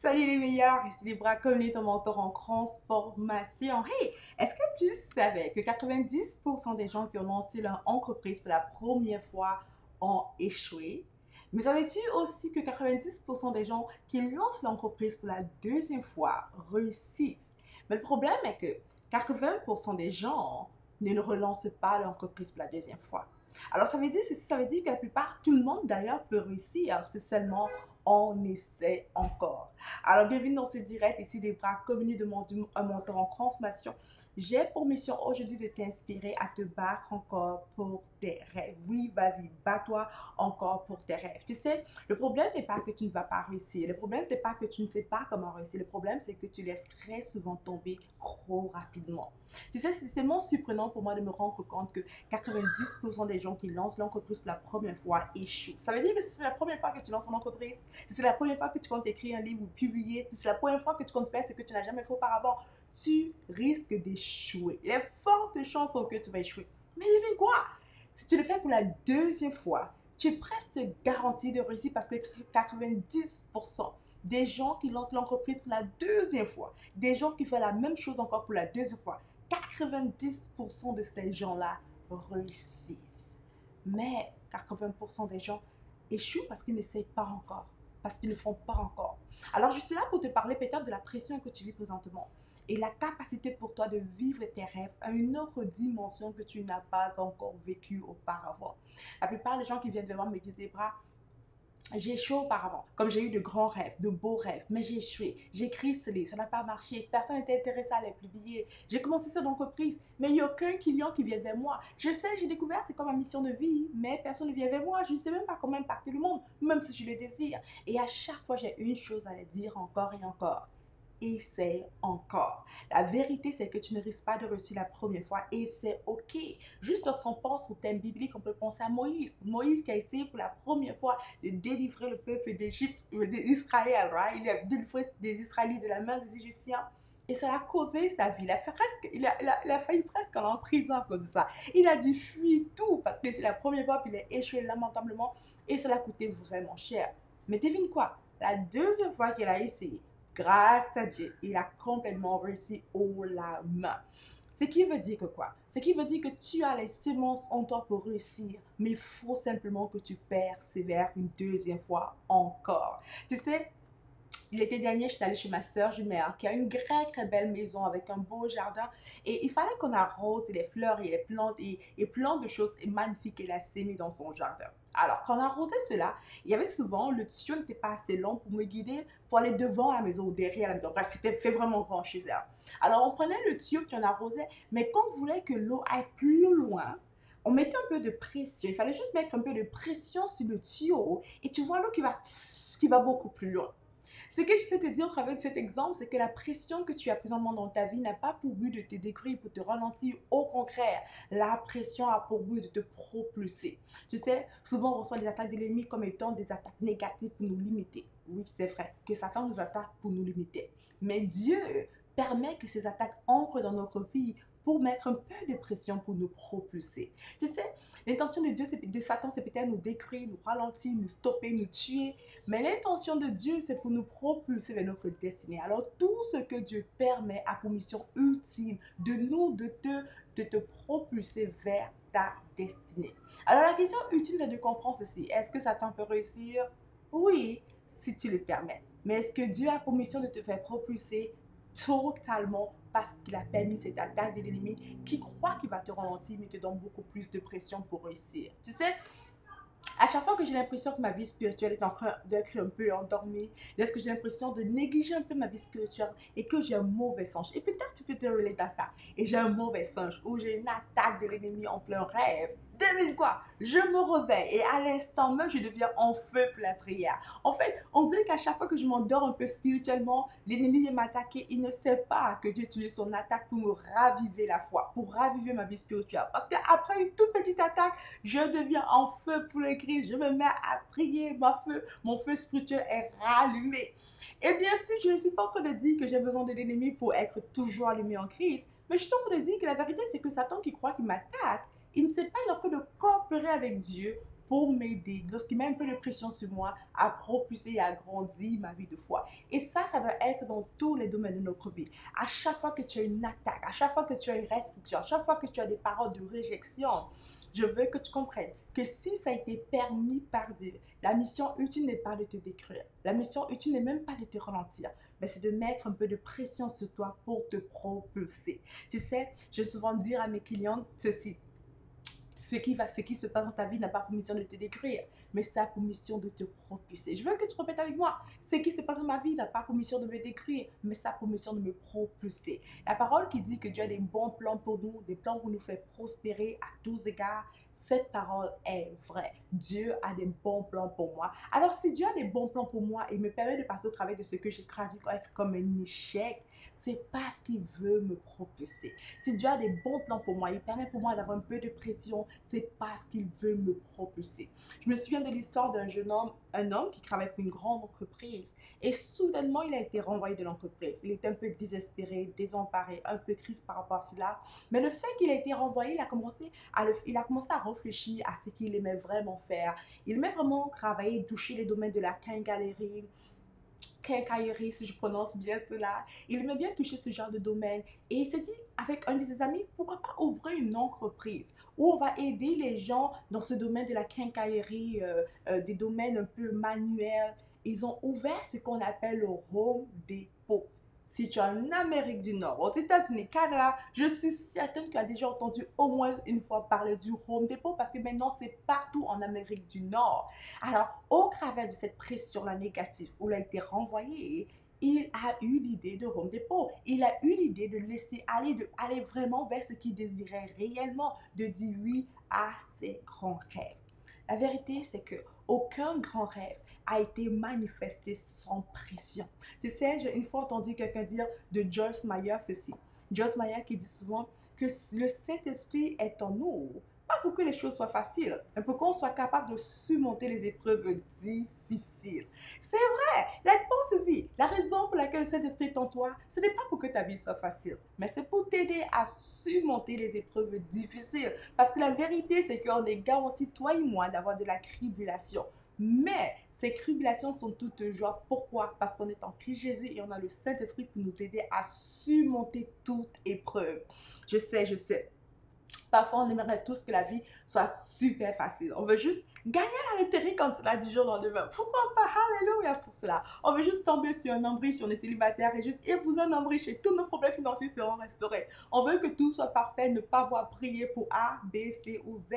Salut les meilleurs, ici Debra, comme ton mentor en transformation. Hey, est-ce que tu savais que 90% des gens qui ont lancé leur entreprise pour la première fois ont échoué? Mais savais-tu aussi que 90% des gens qui lancent l'entreprise pour la deuxième fois réussissent? Mais le problème est que 80% des gens ne relancent pas l'entreprise pour la deuxième fois. Alors ça veut dire ceci, ça veut dire que la plupart, tout le monde d'ailleurs peut réussir, c'est seulement on essaie encore. Alors, bienvenue dans ce direct. Ici, des bras communis de un mentor en transformation. J'ai pour mission aujourd'hui de t'inspirer à te battre encore pour tes rêves. Oui, vas-y, bats-toi encore pour tes rêves. Tu sais, le problème n'est pas que tu ne vas pas réussir. Le problème, c'est pas que tu ne sais pas comment réussir. Le problème, c'est que tu laisses très souvent tomber trop rapidement. Tu sais, c'est tellement surprenant pour moi de me rendre compte que 90% des gens qui lancent l'entreprise pour la première fois échouent. Ça veut dire que si c'est la première fois que tu lances une entreprise, si c'est la première fois que tu comptes écrire un livre ou publier, si c'est la première fois que tu comptes faire ce que tu n'as jamais fait auparavant, tu risques d'échouer. Les fortes chances sont que tu vas échouer. Mais devine quoi? Si tu le fais pour la deuxième fois, tu es presque garanti de réussir parce que 90% des gens qui lancent l'entreprise pour la deuxième fois, des gens qui font la même chose encore pour la deuxième fois, 90% de ces gens-là réussissent. Mais 80% des gens échouent parce qu'ils n'essayent pas encore, parce qu'ils ne font pas encore. Alors, je suis là pour te parler peut-être de la pression que tu vis présentement et la capacité pour toi de vivre tes rêves à une autre dimension que tu n'as pas encore vécue auparavant. La plupart des gens qui viennent vers moi me disent, des bras, j'ai échoué auparavant, comme j'ai eu de grands rêves, de beaux rêves, mais j'ai échoué. J'ai écrit ce livre, ça n'a pas marché, personne n'était intéressé à les publier. J'ai commencé cette entreprise, mais il n'y a aucun client qui vient vers moi. Je sais, j'ai découvert, c'est comme ma mission de vie, mais personne ne vient vers moi. Je ne sais même pas comment impacter le monde, même si je le désire. Et à chaque fois, j'ai une chose à leur dire encore et encore. Essaie encore. La vérité, c'est que tu ne risques pas de réussir la première fois et c'est OK. Juste lorsqu'on pense au thème biblique, on peut penser à Moïse. Moïse qui a essayé pour la première fois de délivrer le peuple d'Égypte, d'Israël, right? Il a délivré des Israélites de la main des Égyptiens. Et ça a causé sa vie. Il a failli presque aller en prison à cause de ça. Il a dû fuir tout parce que c'est la première fois qu'il a échoué lamentablement et ça l'a coûté vraiment cher. Mais devine quoi? La deuxième fois qu'il a essayé, grâce à Dieu, il a complètement réussi haut la main. Ce qui veut dire que quoi? Ce qui veut dire que tu as les semences en toi pour réussir, mais il faut simplement que tu persévères une deuxième fois encore. Tu sais, l'été dernier, j'étais allée chez ma sœur jumelle qui a une très belle maison avec un beau jardin et il fallait qu'on arrose les fleurs et les plantes et plein de choses magnifiques qu'elle a sémées dans son jardin. Alors, quand on arrosait cela, il y avait souvent, le tuyau n'était pas assez long pour me guider pour aller devant la maison ou derrière la maison. Bref, c'était fait vraiment grand chez elle. Alors, on prenait le tuyau puis on arrosait, mais quand on voulait que l'eau aille plus loin, on mettait un peu de pression. Il fallait juste mettre un peu de pression sur le tuyau et tu vois l'eau qui va beaucoup plus loin. Ce que je sais te dire au travers de cet exemple, c'est que la pression que tu as présentement dans ta vie n'a pas pour but de te détruire, pour te ralentir. Au contraire, la pression a pour but de te propulser. Tu sais, souvent on reçoit les attaques de l'ennemi comme étant des attaques négatives pour nous limiter. Oui, c'est vrai que Satan nous attaque pour nous limiter. Mais Dieu permet que ces attaques entrent dans notre vie pour mettre un peu de pression pour nous propulser. Tu sais, l'intention de Dieu, de Satan, c'est peut-être nous détruire, nous ralentir, nous stopper, nous tuer. Mais l'intention de Dieu, c'est pour nous propulser vers notre destinée. Alors, tout ce que Dieu permet a pour mission ultime de te propulser vers ta destinée. Alors, la question ultime, c'est de comprendre ceci. Est-ce que Satan peut réussir? Oui, si tu le permets. Mais est-ce que Dieu a pour mission de te faire propulser totalement parce qu'il a permis cette attaque de l'ennemi qui croit qu'il va te ralentir mais te donne beaucoup plus de pression pour réussir. Tu sais, à chaque fois que j'ai l'impression que ma vie spirituelle est en train d'être un peu endormie, lorsque j'ai l'impression de négliger un peu ma vie spirituelle et que j'ai un mauvais songe, et peut-être tu peux te relayer à ça, et j'ai un mauvais songe ou j'ai une attaque de l'ennemi en plein rêve, devine quoi? Je me réveille et à l'instant même, je deviens en feu pour la prière. En fait, on dirait qu'à chaque fois que je m'endors un peu spirituellement, l'ennemi vient m'attaquer. Il ne sait pas que Dieu utilise son attaque pour me raviver la foi, pour raviver ma vie spirituelle. Parce qu'après une toute petite attaque, je deviens en feu pour le Christ. Je me mets à prier. Mon feu spirituel est rallumé. Et bien sûr, je ne suis pas en train de dire que j'ai besoin de l'ennemi pour être toujours allumé en Christ. Mais je suis en train de dire que la vérité, c'est que Satan qui croit qu'il m'attaque, il ne sait pas, il est en train de coopérer avec Dieu pour m'aider, lorsqu'il met un peu de pression sur moi, à propulser et à grandir ma vie de foi. Et ça doit être dans tous les domaines de notre vie. À chaque fois que tu as une attaque, à chaque fois que tu as une restriction, à chaque fois que tu as des paroles de réjection, je veux que tu comprennes que si ça a été permis par Dieu, la mission ultime n'est pas de te détruire. La mission ultime n'est même pas de te ralentir, mais c'est de mettre un peu de pression sur toi pour te propulser. Tu sais, je vais souvent dire à mes clients ceci: ce qui se passe dans ta vie n'a pas pour mission de te détruire, mais ça a pour mission de te propulser. Je veux que tu répètes avec moi: ce qui se passe dans ma vie n'a pas pour mission de me détruire, mais ça a pour mission de me propulser. La parole qui dit que Dieu a des bons plans pour nous, des plans pour nous faire prospérer à tous égards, cette parole est vraie. Dieu a des bons plans pour moi. Alors, si Dieu a des bons plans pour moi et me permet de passer au travers de ce que j'ai traduit comme un échec, c'est parce qu'il veut me propulser. Si Dieu a des bons plans pour moi, il permet pour moi d'avoir un peu de pression, c'est parce qu'il veut me propulser. Je me souviens de l'histoire d'un jeune homme, un homme qui travaille pour une grande entreprise, et soudainement il a été renvoyé de l'entreprise. Il était un peu désespéré, désemparé, un peu triste par rapport à cela. Mais le fait qu'il a été renvoyé, il a commencé à réfléchir à ce qu'il aimait vraiment faire. Il aimait vraiment travailler, toucher les domaines de la quincaillerie, si je prononce bien cela. Il aimait bien toucher ce genre de domaine. Et il s'est dit, avec un de ses amis, pourquoi pas ouvrir une entreprise où on va aider les gens dans ce domaine de la quincaillerie, des domaines un peu manuels. Ils ont ouvert ce qu'on appelle le Home Depot. Si tu es en Amérique du Nord, aux États-Unis, Canada, je suis certaine que tu as déjà entendu au moins une fois parler du Home Depot parce que maintenant c'est partout en Amérique du Nord. Alors, au travers de cette pression-là négative où il a été renvoyé, il a eu l'idée de Home Depot. Il a eu l'idée de laisser aller, de aller vraiment vers ce qu'il désirait réellement, de dire oui à ses grands rêves. La vérité, c'est que aucun grand rêve a été manifesté sans pression. Tu sais, j'ai une fois entendu quelqu'un dire de Joyce Meyer ceci. Joyce Meyer qui dit souvent que le Saint-Esprit est en nous, pas pour que les choses soient faciles, mais pour qu'on soit capable de surmonter les épreuves difficiles. C'est vrai, pense-y, la raison pour laquelle le Saint-Esprit est en toi, ce n'est pas pour que ta vie soit facile, mais c'est pour t'aider à surmonter les épreuves difficiles. Parce que la vérité, c'est qu'on est garanti, toi et moi, d'avoir de la tribulation. Mais ces tribulations sont toutes joie. Pourquoi? Parce qu'on est en Christ Jésus et on a le Saint-Esprit pour nous aider à surmonter toute épreuve. Je sais. Parfois, on aimerait tous que la vie soit super facile. On veut juste gagner à la loterie comme cela du jour au lendemain. Pourquoi pas? Alléluia pour cela. On veut juste tomber sur un nombril si on est célibataire et juste épouser un nombril et tous nos problèmes financiers seront restaurés. On veut que tout soit parfait, ne pas avoir prier pour A, B, C ou Z.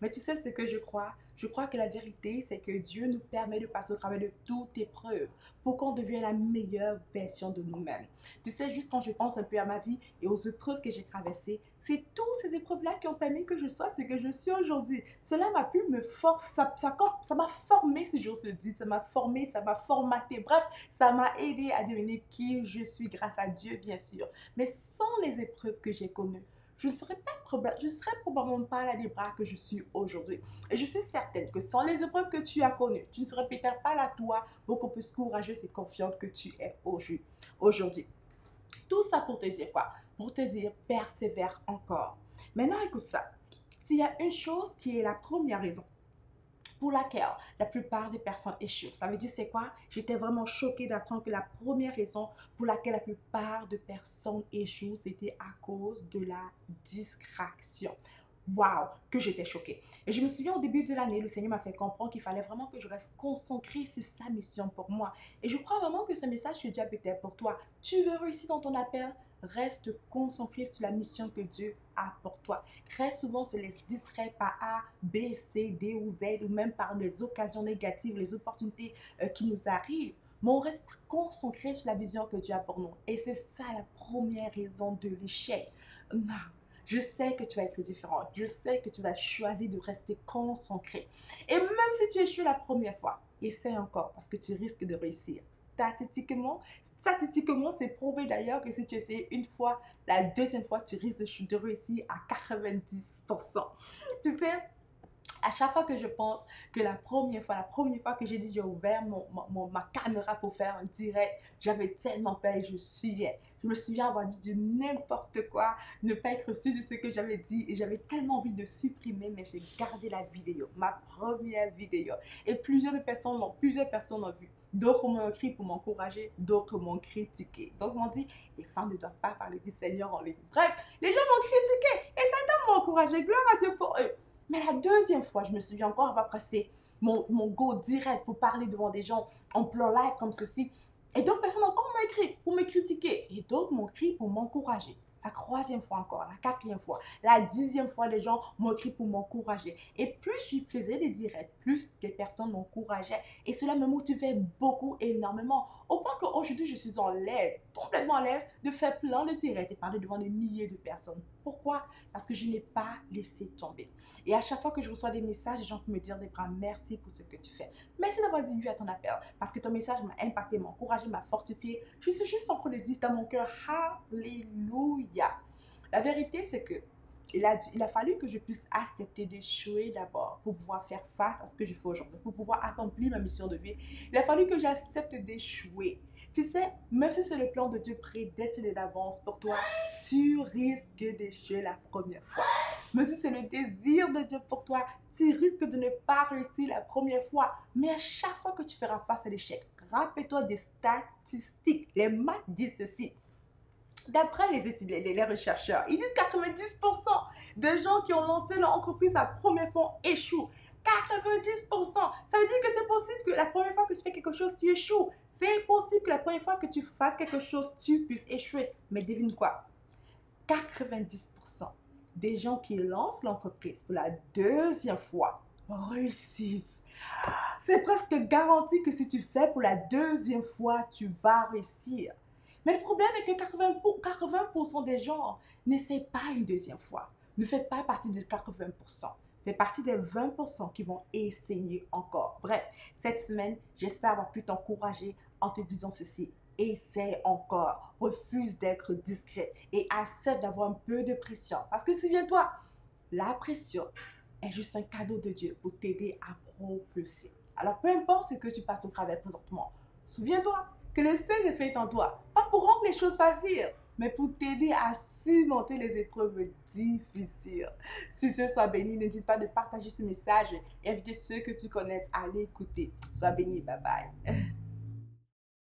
Mais tu sais ce que je crois? Je crois que la vérité, c'est que Dieu nous permet de passer au travers de toute épreuve pour qu'on devienne la meilleure version de nous-mêmes. Tu sais, juste quand je pense un peu à ma vie et aux épreuves que j'ai traversées, c'est toutes ces épreuves-là qui ont permis que je sois ce que je suis aujourd'hui. Cela m'a pu me forcer, ça m'a formé, si j'ose le dire, ça m'a formé, ça m'a formaté. Bref, ça m'a aidé à devenir qui je suis grâce à Dieu, bien sûr. Mais sans les épreuves que j'ai connues, je ne serais probablement pas là des bras que je suis aujourd'hui. Et je suis certaine que sans les épreuves que tu as connues, tu ne serais peut-être pas là, toi, beaucoup plus courageuse et confiante que tu es aujourd'hui. Tout ça pour te dire quoi? Pour te dire, persévère encore. Maintenant, écoute ça. S'il y a une chose qui est la première raison pour laquelle la plupart des personnes échouent, ça veut dire c'est quoi? J'étais vraiment choquée d'apprendre que la première raison pour laquelle la plupart de personnes échouent, c'était à cause de la distraction. Waouh, que j'étais choquée. Et je me souviens au début de l'année, le Seigneur m'a fait comprendre qu'il fallait vraiment que je reste concentrée sur sa mission pour moi. Et je crois vraiment que ce message que Dieu a peut-être pour toi. Tu veux réussir dans ton appel? Reste concentré sur la mission que Dieu a pour toi. Très souvent, on se laisse distraire par A, B, C, D ou Z, ou même par les occasions négatives, les opportunités qui nous arrivent. Mais on reste concentré sur la vision que Dieu a pour nous. Et c'est ça la première raison de l'échec. Non. Je sais que tu vas être différente. Je sais que tu vas choisir de rester concentré. Et même si tu échoues la première fois, essaie encore parce que tu risques de réussir. Statistiquement, c'est prouvé d'ailleurs que si tu essaies une fois, la deuxième fois, tu risques de réussir à 90%. Tu sais, À chaque fois que je pense que la première fois que j'ai ouvert ma caméra pour faire un direct, j'avais tellement peur et je suivais. Je me souviens avoir dit du n'importe quoi, ne pas être reçu de ce que j'avais dit et j'avais tellement envie de supprimer, mais j'ai gardé la vidéo, ma première vidéo. Et plusieurs personnes l'ont vu. D'autres m'ont écrit pour m'encourager, d'autres m'ont critiqué. Donc, m'ont dit, les femmes ne doivent pas parler du Seigneur en ligne. Bref, les gens m'ont critiqué et certains m'ont encouragé. Gloire à Dieu pour eux. Mais la deuxième fois, je me souviens encore avoir passé mon go direct pour parler devant des gens en plein live comme ceci. Et d'autres personnes encore m'ont écrit pour me critiquer. Et d'autres m'ont écrit pour m'encourager. La troisième fois encore, la quatrième fois, la 10e fois, les gens m'ont écrit pour m'encourager. Et plus je faisais des directs, plus des personnes m'encourageaient. Et cela me motivait beaucoup, énormément. Au point qu'aujourd'hui, je suis en l'aise, complètement à l'aise, de faire plein de directs et parler devant des milliers de personnes. Pourquoi? Parce que je n'ai pas laissé tomber. Et à chaque fois que je reçois des messages, les gens peuvent me dire des bras merci pour ce que tu fais. Merci d'avoir dit oui à ton appel parce que ton message m'a impacté, m'a encouragé, m'a fortifié. Je suis juste en train de dire dans mon cœur, Alléluia. La vérité, c'est que il a fallu que je puisse accepter d'échouer d'abord pour pouvoir faire face à ce que je fais aujourd'hui, pour pouvoir accomplir ma mission de vie. Il a fallu que j'accepte d'échouer. Tu sais, même si c'est le plan de Dieu prédestiné d'avance pour toi, tu risques d'échouer la première fois. Même si c'est le désir de Dieu pour toi, tu risques de ne pas réussir la première fois. Mais à chaque fois que tu feras face à l'échec, rappelle-toi des statistiques. Les maths disent ceci. D'après les études, les chercheurs, ils disent 90% des gens qui ont lancé leur entreprise la première fois échouent. 90%. Ça veut dire que c'est possible que la première fois que tu fais quelque chose, tu échoues. C'est possible que la première fois que tu fasses quelque chose, tu puisses échouer. Mais devine quoi? 90% des gens qui lancent l'entreprise pour la deuxième fois réussissent. C'est presque garanti que si tu fais pour la deuxième fois, tu vas réussir. Mais le problème est que 80% des gens n'essaient pas une deuxième fois. Ne fais pas partie des 80%. Fais partie des 20% qui vont essayer encore. Bref, cette semaine, j'espère avoir pu t'encourager en te disant ceci. Essaie encore. Refuse d'être discret et accepte d'avoir un peu de pression. Parce que souviens-toi, la pression est juste un cadeau de Dieu pour t'aider à propulser. Alors, peu importe ce que tu passes au travers présentement, souviens-toi que le Saint-Esprit est en toi, pas pour rendre les choses faciles, mais pour t'aider à surmonter les épreuves difficiles. Si ce soit béni, n'hésite pas de partager ce message et inviter ceux que tu connaisses à l'écouter. Sois béni, bye bye.